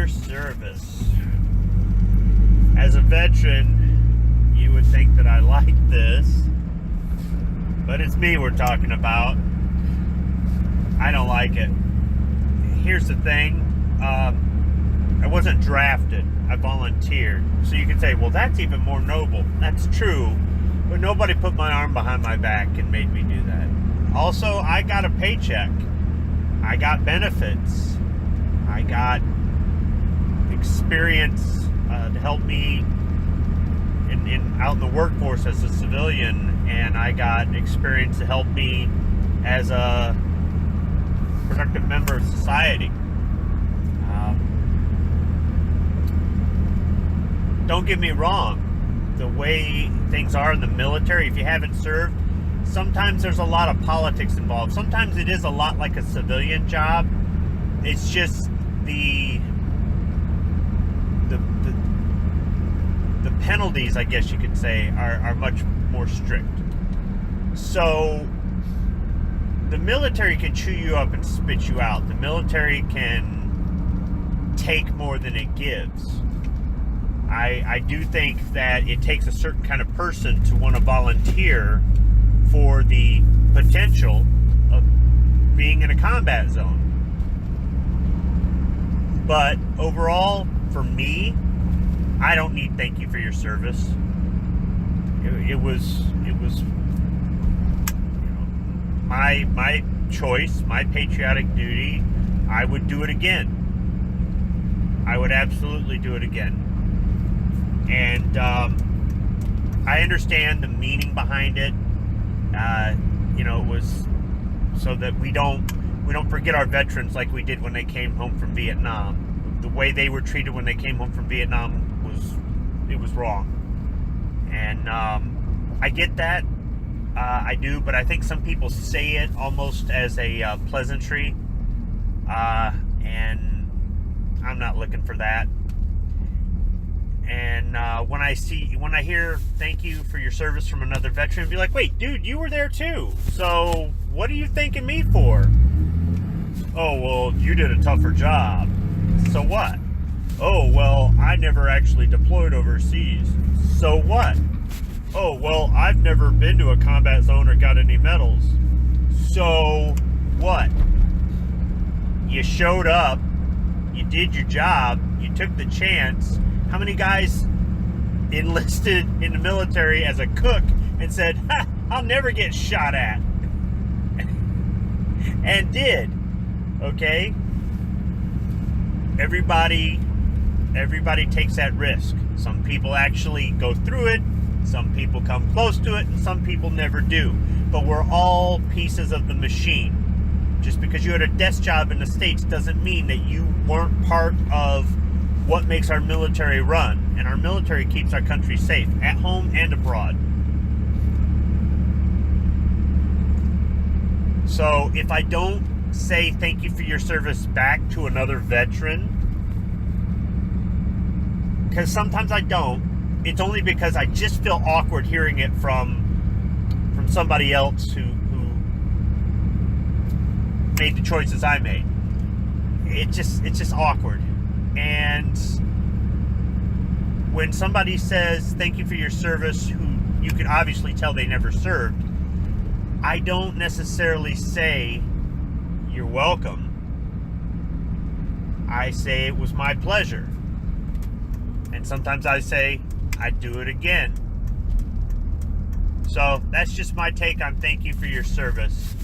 your service. As a veteran, you would think that I like this, but it's me we're talking about. I don't like it. Here's the thing. I wasn't drafted. I volunteered. So you can say, well, that's even more noble. That's true. But nobody put my arm behind my back and made me do that. Also, I got a paycheck. I got benefits. I got experience to help me out in the workforce as a civilian. And I got experience to help me as a productive member of society. Don't get me wrong, the way things are in the military, if you haven't served, sometimes there's a lot of politics involved. Sometimes it is a lot like a civilian job. It's just the penalties, I guess you could say, are much more strict. So the military can chew you up and spit you out. The military can take more than it gives. I do think that it takes a certain kind of person to want to volunteer for the potential of being in a combat zone. But overall, for me, I don't need thank you for your service. It was my choice, my patriotic duty. I would do it again. I would absolutely do it again. And I understand the meaning behind it. It was so that we don't forget our veterans like we did when they came home from Vietnam. The way they were treated when they came home from Vietnam was wrong. And I get that. I do, but I think some people say it almost as a pleasantry. And I'm not looking for that. And when I hear thank you for your service from another veteran, be like, wait, dude, you were there too. So what are you thanking me for? Oh, well, you did a tougher job. So what? Oh, well, I never actually deployed overseas. So what? Oh, well, I've never been to a combat zone or got any medals. So what? You showed up, you did your job, you took the chance. How many guys enlisted in the military as a cook and said, ha, I'll never get shot at? And did. Okay? Everybody takes that risk. Some people actually go through it, some people come close to it, and some people never do. But we're all pieces of the machine. Just because you had a desk job in the States doesn't mean that you weren't part of what makes our military run. And our military keeps our country safe, at home and abroad. So if I don't say thank you for your service back to another veteran, because sometimes I don't, it's only because I just feel awkward hearing it from somebody else who made the choices I made. It's just awkward. And when somebody says thank you for your service, who you can obviously tell they never served, I don't necessarily say you're welcome. I say it was my pleasure. And sometimes I say I'd do it again. So that's just my take on thank you for your service.